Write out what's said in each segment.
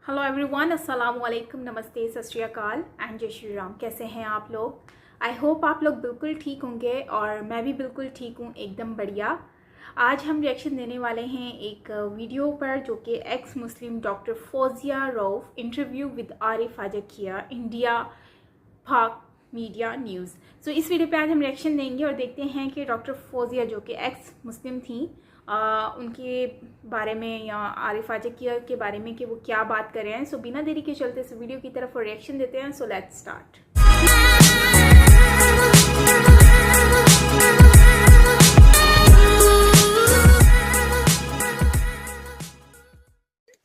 Hello everyone, अस्सलाम वालेकुम, नमस्ते, सत श्री अकाल एंड जय श्री राम। कैसे हैं आप लोग? आई होप आप लोग बिल्कुल ठीक होंगे और मैं भी बिल्कुल ठीक हूँ, एकदम बढ़िया। आज हम रिएक्शन देने वाले हैं एक वीडियो पर जो कि ex Muslim doctor Fauzia Rauf interview with Arif Ajakia India Pak media news. So इस वीडियो पे आज हम रिएक्शन देंगे और देखते हैं कि डॉक्टर फौजिया जो कि एक्स मुस्लिम थी उनके बारे में या आरिफ आजकिया के बारे में कि वो क्या बात कर रहे हैं। सो बिना देरी के चलते इस वीडियो की तरफ और रिएक्शन देते हैं। So let's start.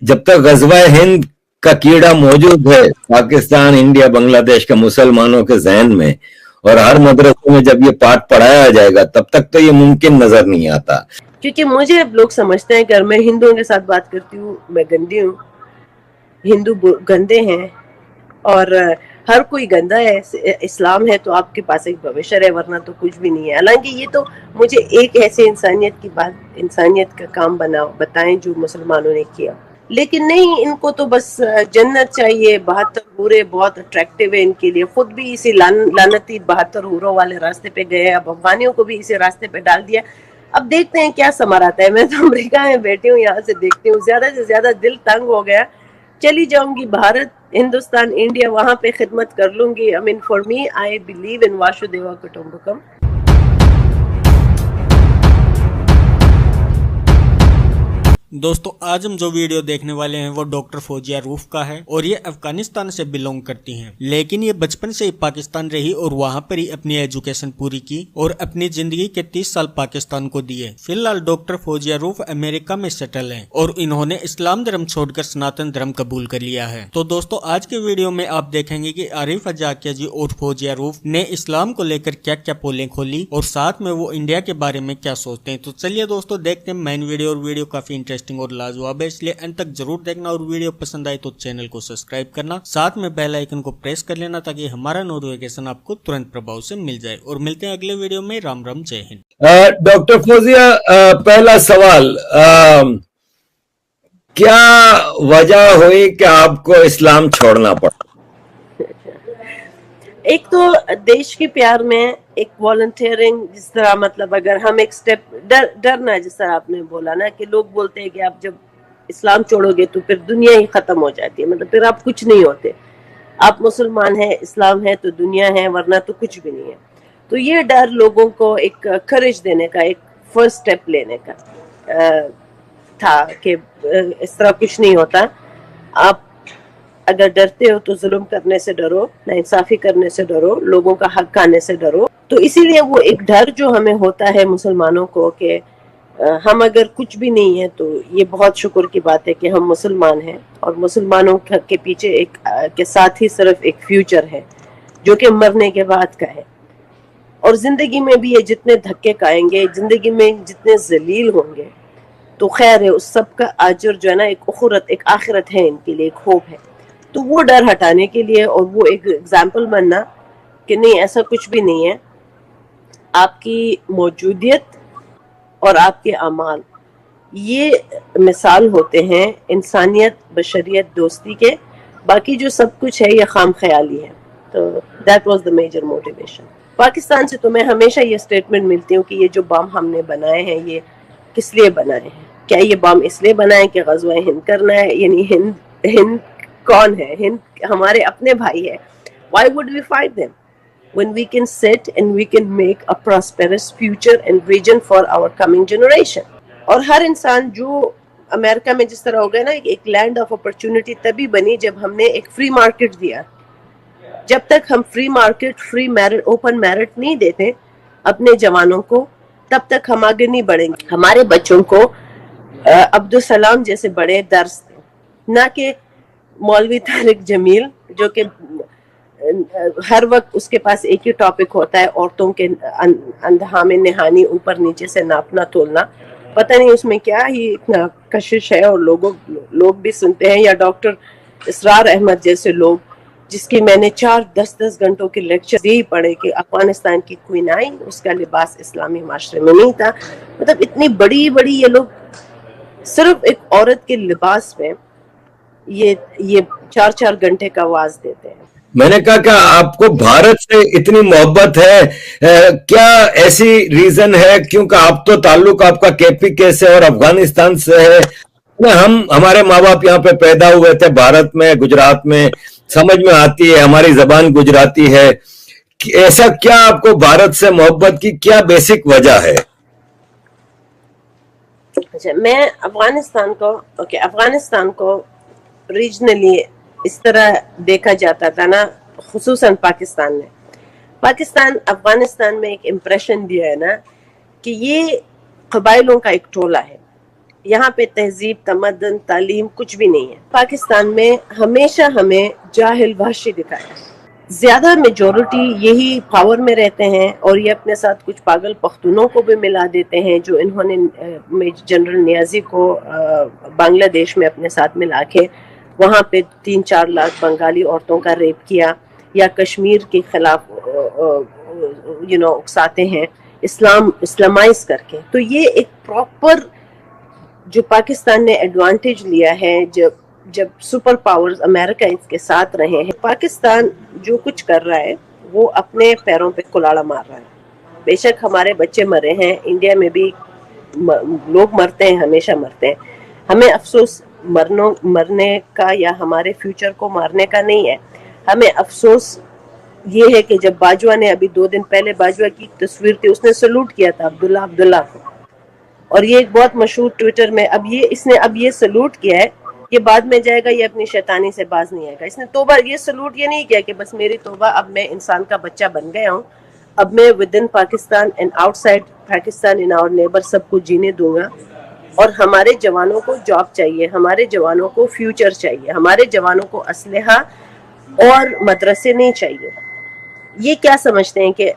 जब तक गज़वा हिंद का कीड़ा मौजूद है पाकिस्तान, इंडिया, बांग्लादेश के मुसलमानों के जहन में और हर मदरसे में जब ये पाठ पढ़ाया जाएगा तब तक तो ये मुमकिन नजर नहीं आता। क्योंकि मुझे लोग समझते हैं कि मैं हिंदुओं के साथ बात करती हूँ मैं गंदी हूँ, हिंदू गंदे हैं और हर कोई गंदा है। इस्लाम है तो आपके पास एक भविष्य है, वरना तो कुछ भी नहीं है। हालांकि ये तो मुझे एक ऐसे इंसानियत का काम बताएं जो मुसलमानों ने किया, लेकिन नहीं, इनको तो बस जन्नत चाहिए। 72 हूरे बहुत अट्रैक्टिव है इनके लिए, खुद भी इसी लानती 72 हूरों वाले रास्ते पे गए, अब अफगानियों को भी इसी रास्ते पे डाल दिया। अब देखते हैं क्या समर आता है। मैं तो अमेरिका में बैठी हूँ, यहाँ से देखती हूँ, ज्यादा से ज्यादा दिल तंग हो गया। चली जाऊंगी भारत, हिंदुस्तान, इंडिया, वहां पे खिदमत कर लूंगी। I mean for me, I believe in Vasudeva Kutumbakam. दोस्तों, आज हम जो वीडियो देखने वाले हैं वो डॉक्टर फौजिया रऊफ का है और ये अफगानिस्तान से बिलोंग करती हैं, लेकिन ये बचपन से ही पाकिस्तान रही और वहाँ पर ही अपनी एजुकेशन पूरी की और अपनी जिंदगी के 30 साल पाकिस्तान को दिए। फिलहाल डॉक्टर फौजिया रऊफ अमेरिका में सेटल हैं और इन्होंने इस्लाम धर्म छोड़कर सनातन धर्म कबूल कर लिया है। तो दोस्तों, आज के वीडियो में आप देखेंगे कि आरिफ आजकिया जी और फौजिया रऊफ ने इस्लाम को लेकर क्या क्या पोलें खोली और साथ में वो इंडिया के बारे में क्या सोचते हैं। तो चलिए दोस्तों, देखते हैं मेन वीडियो। और वीडियो काफी इंटरेस्टिंग और लाजवाब है, इसलिए अंत तक जरूर देखना और वीडियो पसंद आए तो चैनल को सब्सक्राइब करना, साथ में बेल आइकन को प्रेस कर लेना ताकि हमारा नोटिफिकेशन आपको तुरंत प्रभाव से मिल जाए। और मिलते हैं अगले वीडियो में। राम राम, जय हिंद। डॉक्टर फौजिया, पहला सवाल, क्या वजह हुई कि आपको इस्लाम छोड़ना पड़ा? एक तो देश के प्यार में, एक वॉलंटियरिंग, जिस तरह मतलब अगर हम एक स्टेप डरना, जिस तरह आपने बोला ना कि लोग बोलते हैं कि आप जब इस्लाम छोड़ोगे तो फिर दुनिया ही खत्म हो जाती है, मतलब फिर आप कुछ नहीं होते। आप मुसलमान हैं, इस्लाम है तो दुनिया है, वरना तो कुछ भी नहीं है। तो ये डर लोगों को एक करेज देने का, एक फर्स्ट स्टेप लेने का था कि इस तरह कुछ नहीं होता। आप अगर डरते हो तो जुल्म करने से डरो, नाइंसाफी करने से डरो, लोगों का हक खाने से डरो। तो इसीलिए वो एक डर जो हमें होता है मुसलमानों को कि हम अगर कुछ भी नहीं है, तो ये बहुत शुक्र की बात है कि हम मुसलमान हैं और मुसलमानों के पीछे एक के साथ ही सिर्फ एक फ्यूचर है जो कि मरने के बाद का है। और जिंदगी में भी ये जितने धक्के खाएंगे, जिंदगी में जितने जलील होंगे, तो खैर है, उस सब का अजर जो है ना, एक उखरत, एक आखिरत है इनके लिए, एक होप है। तो वो डर हटाने के लिए और वो एक एग्जाम्पल बनना कि नहीं, ऐसा कुछ भी नहीं है। आपकी मौजूदियत और आपके अमाल, ये मिसाल होते हैं इंसानियत, बशरियत, दोस्ती के। बाकी जो सब कुछ है ये खाम ख्याली है। तो that was the major motivation. Pakistan से तो मैं हमेशा ये स्टेटमेंट मिलती हूँ कि ये जो बम हमने बनाए हैं, ये किस लिए बनाए हैं? क्या ये बम इसलिए बनाए कि गज़वा हिंद करना है? यानी हिंद कौन है? हिंद हमारे अपने भाई है। Why would we fight them when we can sit and we can make a prosperous future and region for our coming generation? और हर इंसान जो अमेरिका में जिस तरह हो गया ना, एक लैंड ऑफ अपॉर्चुनिटी तभी बनी जब हमने एक फ्री मार्केट दिया। जब तक हम free market, free merit, open merit नहीं देते अपने जवानों को, तब तक हम आगे नहीं बढ़ेंगे। हमारे बच्चों को अब्दुल सलाम जैसे बड़े दर्स दें, ना कि मौलवी तारिक जमील जो कि हर वक्त उसके पास एक ही टॉपिक होता है, औरतों के अंधा में नहानी, ऊपर नीचे से नापना तोलना। पता नहीं उसमें क्या ही इतना कशिश है और लोग भी सुनते हैं। या डॉक्टर इसरार अहमद जैसे लोग, जिसकी मैंने 4-10 घंटों के लेक्चर यही पढ़े कि अफगानिस्तान की क्वीन आई, उसका लिबास इस्लामी माशरे में नहीं था। मतलब इतनी बड़ी ये लोग सिर्फ एक औरत के लिबास में ये 4-4 घंटे का वाज देते हैं। मैंने कहा कि आपको भारत से इतनी मोहब्बत है, क्या ऐसी रीजन है? क्योंकि आप तो ताल्लुक आपका KPK से और अफगानिस्तान से है। हमारे माँ बाप यहाँ पे पैदा हुए थे भारत में, गुजरात में, समझ में आती है, हमारी जबान गुजराती है। ऐसा क्या आपको भारत से मोहब्बत की क्या बेसिक वजह है? अच्छा, मैं अफगानिस्तान को रीजनली इस तरह देखा जाता था ना, खुसूसन पाकिस्तान अफगानिस्तान में एक इम्प्रेशन दिया है ना कि ये कबाइलों का एक टोला है, यहाँ पे तहजीब, तमद्दुन, तालीम कुछ भी नहीं है। पाकिस्तान में हमेशा हमें जाहिल वहशी दिखाया, ज्यादा मेजोरिटी यही पावर में रहते हैं और ये अपने साथ कुछ पागल पख्तूनों को भी मिला देते हैं, जो इन्होंने जनरल नियाजी को बांग्लादेश में अपने साथ मिला के वहाँ पे 3-4 लाख बंगाली औरतों का रेप किया, या कश्मीर के खिलाफ उकसाते हैं इस्लामाइज करके। तो ये एक प्रॉपर जो पाकिस्तान ने एडवांटेज लिया है, जब सुपर पावर्स अमेरिका इसके साथ रहे हैं, पाकिस्तान जो कुछ कर रहा है वो अपने पैरों पे कुलाड़ा मार रहा है। बेशक हमारे बच्चे मरे हैं, इंडिया में भी लोग मरते हैं, हमेशा मरते हैं। हमें अफसोस मरने का या हमारे फ्यूचर को मारने का नहीं है। हमें अफसोस ये है कि जब बाजवा ने अभी 2 दिन पहले बाजवा की तस्वीर थी, उसने सलूट किया था अब्दुल्ला को, और ये एक बहुत मशहूर ट्विटर में इसने ये सलूट किया है, ये बाद में जाएगा, ये अपनी शैतानी से बाज नहीं आएगा। इसने तौबा, ये सलूट ये नहीं किया कि बस मेरी तौबा, अब मैं इंसान का बच्चा बन गया हूँ, अब मैं within Pakistan and outside Pakistan in our neighbour सबको जीने दूंगा, और हमारे जवानों को जॉब चाहिए, हमारे जवानों को फ्यूचर चाहिए, हमारे जवानों को असलहा और मदरसे नहीं चाहिए। ये क्या समझते हैं कि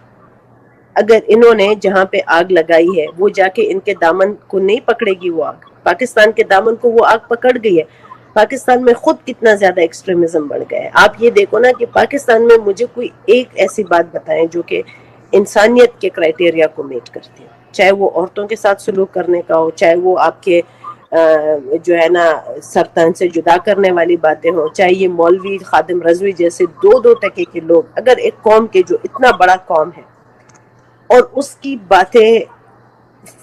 अगर इन्होंने जहाँ पे आग लगाई है वो जाके इनके दामन को नहीं पकड़ेगी वो आग? पाकिस्तान के दामन को वो आग पकड़ गई है। पाकिस्तान में खुद कितना ज्यादा एक्सट्रीमिज्म बढ़ गया है। आप ये देखो ना कि पाकिस्तान में मुझे कोई एक ऐसी बात बताएं जो कि इंसानियत के क्राइटेरिया को मीट करती है, चाहे वो औरतों के साथ सलूक करने का हो, चाहे वो आपके जो है ना सरतान से जुदा करने वाली बातें हो, चाहे ये मौलवी खादिम रजवी जैसे 2-2 टके के लोग, अगर एक कौम के जो इतना बड़ा कौम है और उसकी बातें,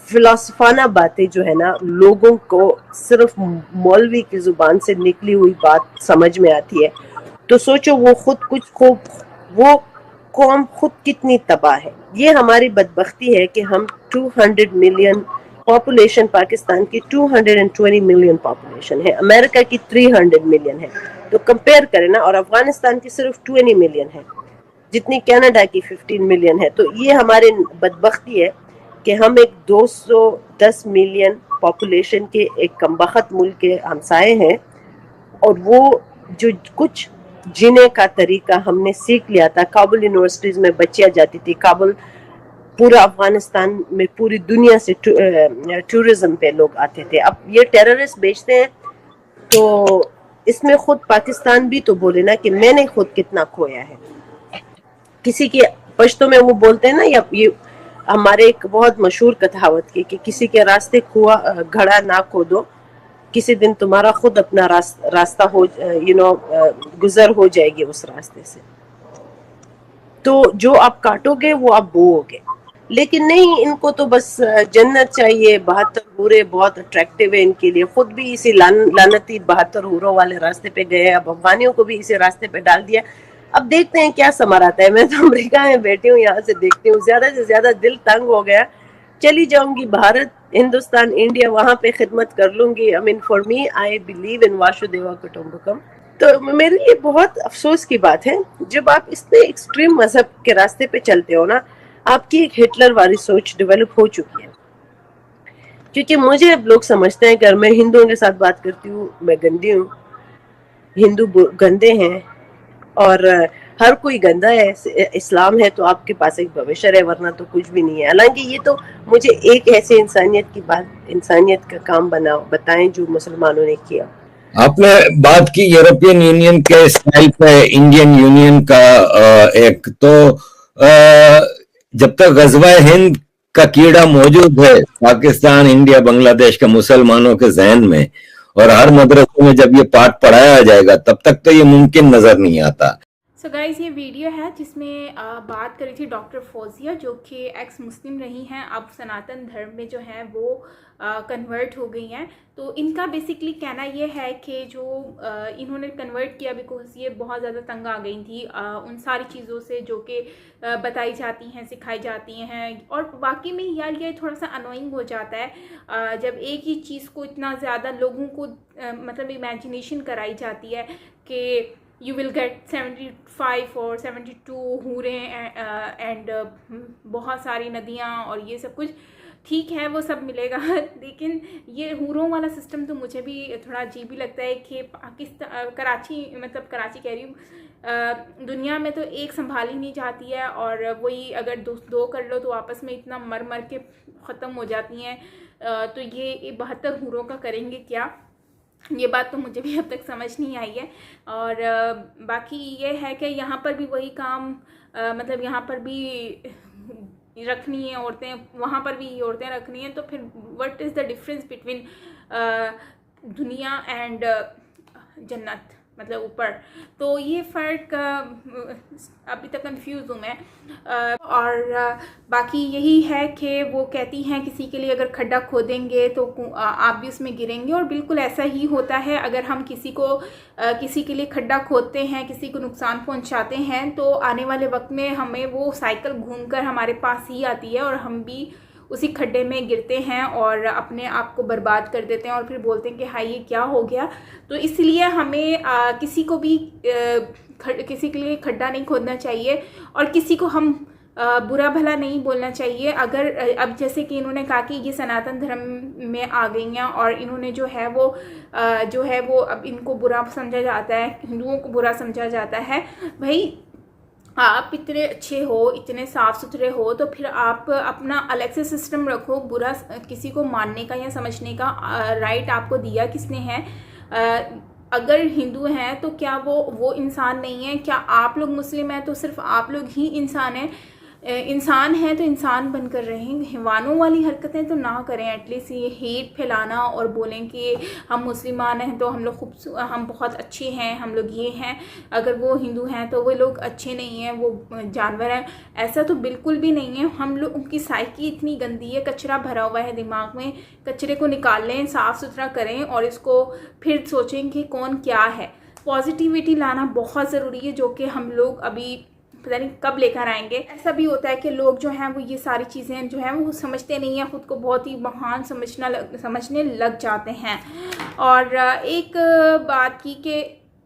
फिलोसफाना बातें जो है ना, लोगों को सिर्फ मौलवी की जुबान से निकली हुई बात समझ में आती है, तो सोचो वो कौम खुद कितनी तबाह है। ये हमारी बदबख्ती है कि हम 200 मिलियन पॉपुलेशन, पाकिस्तान की 220 मिलियन पॉपुलेशन है, अमेरिका की 300 मिलियन है, तो कंपेयर करें ना, और अफगानिस्तान की सिर्फ 20 मिलियन है, जितनी कनाडा की 15 मिलियन है। तो ये हमारी बदबख्ती है कि हम एक 210 मिलियन पॉपुलेशन के एक कमबख्त मुल्क के हमसाए हैं, और वो जो कुछ जीने का तरीका हमने सीख लिया था। काबुल यूनिवर्सिटीज में बच्चियां जाती थी, काबुल पूरा अफगानिस्तान में पूरी दुनिया से टूरिज्म पे लोग आते थे। अब ये टेररिस्ट बेचते हैं, तो इसमें खुद पाकिस्तान भी तो बोले ना कि मैंने खुद कितना खोया है। किसी के पश्तो में वो बोलते हैं ना, या ये हमारे एक बहुत मशहूर कहावत की कि किसी के रास्ते घड़ा ना खोदो, किसी दिन तुम्हारा खुद अपना रास्ता हो गुजर हो जाएगी उस रास्ते से। तो जो आप काटोगे वो आप बोओगे। लेकिन नहीं, इनको तो बस जन्नत चाहिए। 72 हूरे बहुत अट्रैक्टिव है इनके लिए, खुद भी इसी लानती 72 हूरों वाले रास्ते पे गए, अब अफगानियों को भी इसी रास्ते पे डाल दिया। अब देखते हैं क्या समर आता है। मैं तो अमेरिका में बैठी हूँ, यहाँ से देखती हूँ, ज्यादा से ज्यादा दिल तंग हो गया, चली जाऊंगी भारत, हिंदुस्तान, इंडिया, वहां पे खिदमत कर लूंगी। I mean for me, I believe in Vasudeva Kutumbakam. तो मेरे लिए बहुत अफसोस की बात है, जब आप इतने एक्सट्रीम मजहब के रास्ते पे चलते हो ना, आपकी एक हिटलर वाली सोच डेवलप हो चुकी है। क्योंकि मुझे अब लोग समझते हैं कि मैं हिंदुओं के साथ बात करती हूँ, मैं गंदी हूँ, हिंदू गंदे हैं, और हर कोई गंदा है। इस्लाम है तो आपके पास एक भविष्य है, वरना तो कुछ भी नहीं है। हालांकि ये तो मुझे एक ऐसे इंसानियत की बात, इंसानियत का काम बताएं जो मुसलमानों ने किया। आपने बात की यूरोपियन यूनियन के स्टाइल पे इंडियन यूनियन का, एक तो जब तक गजवा हिंद का कीड़ा मौजूद है पाकिस्तान, इंडिया, बांग्लादेश के मुसलमानों के जहन में, और हर मदरसे में जब ये पाठ पढ़ाया जाएगा तब तक तो ये मुमकिन नजर नहीं आता। सो गाइज़, ये वीडियो है जिसमें बात करी थी डॉक्टर फौजिया, जो कि एक्स मुस्लिम रही हैं, अब सनातन धर्म में जो है वो कन्वर्ट हो गई हैं। तो इनका बेसिकली कहना ये है कि जो इन्होंने कन्वर्ट किया बिकॉज ये बहुत ज़्यादा तंग आ गई थी उन सारी चीज़ों से जो कि बताई जाती हैं, सिखाई जाती हैं। और वाकई में यार ये थोड़ा सा अनोइंग हो जाता है जब एक ही चीज़ को इतना ज़्यादा लोगों को मतलब इमेजिनेशन कराई जाती है कि you will get 75 और 72 हूरें एंड बहुत सारी नदियाँ और ये सब कुछ ठीक है, वो सब मिलेगा। लेकिन ये हूरों वाला सिस्टम तो मुझे भी थोड़ा अजीब ही लगता है कि पाकिस्तान कराची कह रही हूँ, दुनिया में तो एक संभाली नहीं जाती है और वही अगर दो कर लो तो आपस में इतना मर के ख़त्म हो जाती हैं। तो ये 72 हूरों का करेंगे क्या, ये बात तो मुझे भी अब तक समझ नहीं आई है। और बाकी ये है कि यहाँ पर भी वही काम मतलब यहाँ पर भी रखनी है औरतें, वहाँ पर भी औरतें रखनी हैं। तो फिर what is the difference between दुनिया एंड जन्नत, मतलब ऊपर। तो ये फ़र्क अभी तक कंफ्यूज हूँ मैं। और बाकी यही है कि वो कहती हैं किसी के लिए अगर खड्डा खोदेंगे तो आप भी उसमें गिरेंगे, और बिल्कुल ऐसा ही होता है। अगर हम किसी के लिए खड्डा खोदते हैं, किसी को नुकसान पहुंचाते हैं, तो आने वाले वक्त में हमें वो साइकिल घूमकर हमारे पास ही आती है और हम भी उसी खड्डे में गिरते हैं और अपने आप को बर्बाद कर देते हैं और फिर बोलते हैं कि हाय ये क्या हो गया। तो इसलिए हमें किसी के लिए खड्डा नहीं खोदना चाहिए और किसी को हम बुरा भला नहीं बोलना चाहिए। अगर अब जैसे कि इन्होंने कहा कि ये सनातन धर्म में आ गई हैं और इन्होंने जो है वो अब इनको बुरा समझा जाता है, हिंदुओं को बुरा समझा जाता है। भाई आप इतने अच्छे हो, इतने साफ़ सुथरे हो, तो फिर आप अपना अलग से सिस्टम रखो। बुरा किसी को मानने का या समझने का राइट आपको दिया किसने है? अगर हिंदू हैं तो क्या वो इंसान नहीं है? क्या आप लोग मुस्लिम हैं तो सिर्फ आप लोग ही इंसान हैं? इंसान है तो इंसान बनकर रहें, हैवानों वाली हरकतें तो ना करें। एटलीस्ट ये हेट फैलाना और बोलें कि हम मुसलमान हैं तो हम बहुत अच्छे हैं, हम लोग ये हैं, अगर वो हिंदू हैं तो वो लोग अच्छे नहीं हैं, वो जानवर हैं, ऐसा तो बिल्कुल भी नहीं है। हम लोग उनकी साइकी इतनी गंदी है, कचरा भरा हुआ है दिमाग में, कचरे को निकाल लें, साफ़ सुथरा करें और इसको फिर सोचें कि कौन क्या है। पॉजिटिविटी लाना बहुत ज़रूरी है, जो कि हम लोग अभी पता नहीं कब लेकर आएंगे। ऐसा भी होता है कि लोग जो हैं वो ये सारी चीज़ें जो हैं वो समझते नहीं हैं, ख़ुद को बहुत ही महान समझने लग जाते हैं। और एक बात की कि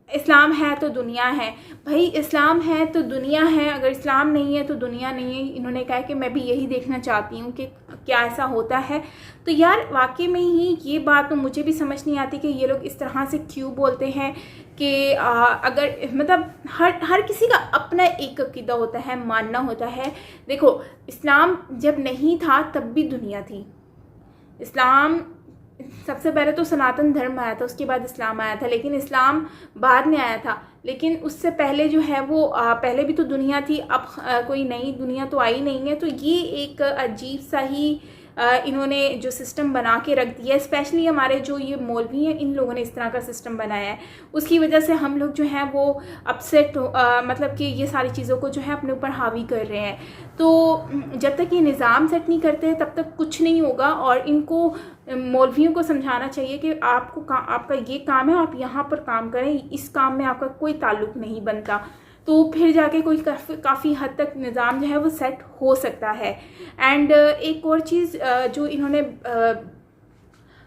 इस्लाम है तो दुनिया है। भाई इस्लाम है तो दुनिया है, अगर इस्लाम नहीं है तो दुनिया नहीं है। इन्होंने कहा कि मैं भी यही देखना चाहती हूँ कि क्या ऐसा होता है। तो यार वाकई में ही ये बात तो मुझे भी समझ नहीं आती कि ये लोग इस तरह से क्यों बोलते हैं कि अगर मतलब हर किसी का अपना एक अकीदा होता है, मानना होता है। देखो इस्लाम जब नहीं था तब भी दुनिया थी। इस्लाम सबसे पहले तो सनातन धर्म आया था, उसके बाद इस्लाम आया था, लेकिन इस्लाम बाद में आया था। लेकिन उससे पहले जो है वो पहले भी तो दुनिया थी, अब कोई नई दुनिया तो आई नहीं है। तो ये एक अजीब सा ही इन्होंने जो सिस्टम बना के रख दिया है, स्पेशली हमारे जो ये मौलवी हैं, इन लोगों ने इस तरह का सिस्टम बनाया है। उसकी वजह से हम लोग जो हैं वो अपसेट मतलब कि ये सारी चीज़ों को जो है अपने ऊपर हावी कर रहे हैं। तो जब तक ये निज़ाम सेट नहीं करते तब तक कुछ नहीं होगा। और इनको मौलवियों को समझाना चाहिए कि आपका ये काम है, आप यहाँ पर काम करें, इस काम में आपका कोई ताल्लुक़ नहीं बनता। तो फिर जाके कोई काफ़ी हद तक निज़ाम जो है वो सेट हो सकता है। एंड एक और चीज़ जो इन्होंने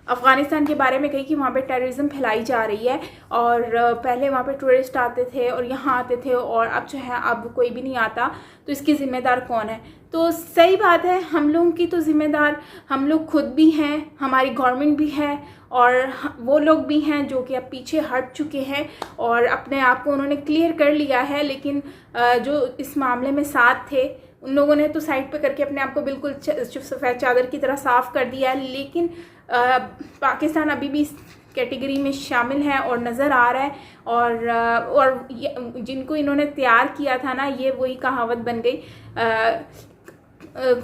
अफ़गानिस्तान के बारे में कही कि वहाँ पे टेररिज्म फैलाई जा रही है और पहले वहाँ पे टूरिस्ट आते थे और यहाँ आते थे और अब जो है अब कोई भी नहीं आता, तो इसकी ज़िम्मेदार कौन है? तो सही बात है, हम लोगों की तो ज़िम्मेदार हम लोग खुद भी हैं, हमारी गवर्नमेंट भी है और वो लोग भी हैं जो कि अब पीछे हट चुके हैं और अपने आप को उन्होंने क्लियर कर लिया है। लेकिन जो इस मामले में साथ थे उन लोगों ने तो साइड पे करके अपने आप को बिल्कुल सफ़ेद चादर की तरह साफ़ कर दिया है। लेकिन पाकिस्तान अभी भी इस कैटेगरी में शामिल है और नज़र आ रहा है। और जिनको इन्होंने तैयार किया था ना, ये वही कहावत बन गई,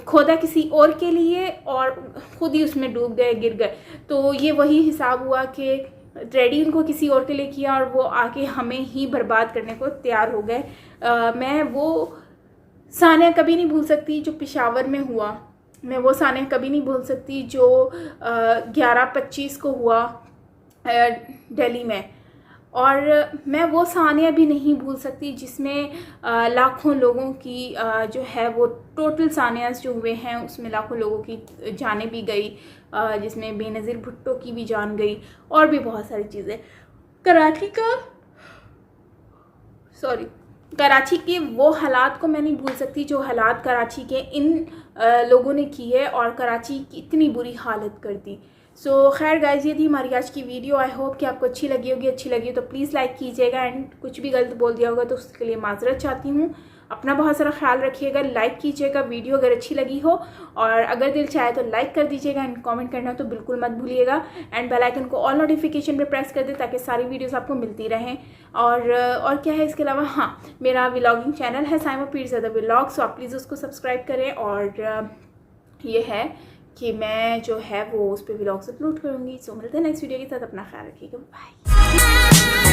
खोदा किसी और के लिए और ख़ुद ही उसमें डूब गए, गिर गए। तो ये वही हिसाब हुआ कि ریڈی ان کو کسی اور کے لیے کیا اور وہ آके ہمیں ہی برباد کرنے کو تیار ہو گئے. میں وہ ثانیہ کبھی نہیں بھول سکتی جو پشاور میں ہوا. میں وہ ثانیہ کبھی نہیں بھول سکتی جو 11/25 کو ہوا دہلی میں. اور میں وہ ثانیہ بھی نہیں بھول سکتی جس میں لاکھوں لوگوں کی جو ہے وہ ٹوٹل ثانیہs جو ہوئے ہیں اس میں لاکھوں لوگوں کی جانیں بھی گئی, جس میں بے نظیر بھٹو کی بھی جان گئی اور بھی بہت ساری چیزیں. کراچی کے وہ حالات کو میں نہیں بھول سکتی جو حالات کراچی کے ان لوگوں نے کیے اور کراچی کی اتنی بری حالت کر دی. سو خیر گائز, یہ تھی ہماری آج کی ویڈیو. آئی ہوپ کہ آپ کو اچھی لگی ہوگی. اچھی لگی تو پلیز لائک کیجیے گا, اینڈ کچھ بھی غلط بول دیا ہوگا تو اس کے لیے معذرت چاہتی ہوں. اپنا بہت سارا خیال رکھیے گا, لائک کیجیے گا ویڈیو اگر اچھی لگی ہو, اور اگر دل چاہے تو لائک کر دیجیے گا, اینڈ کامنٹ کرنا تو بالکل مت بھولیے گا, اینڈ بیل آئیکن کو آل نوٹیفیکیشن پہ پریس کر دیں تاکہ ساری ویڈیوز آپ کو ملتی رہیں. اور کیا ہے اس کے علاوہ, ہاں میرا ولاگنگ چینل ہے سائمہ پیرزادہ ولاگ, سو آپ پلیز اس کو سبسکرائب کریں. اور یہ ہے کہ میں جو ہے وہ اس پہ ولاگس اپلوڈ کروں گی. سو ملتے ہیں نیکسٹ ویڈیو کے ساتھ. اپنا خیال رکھیے گا. بائے.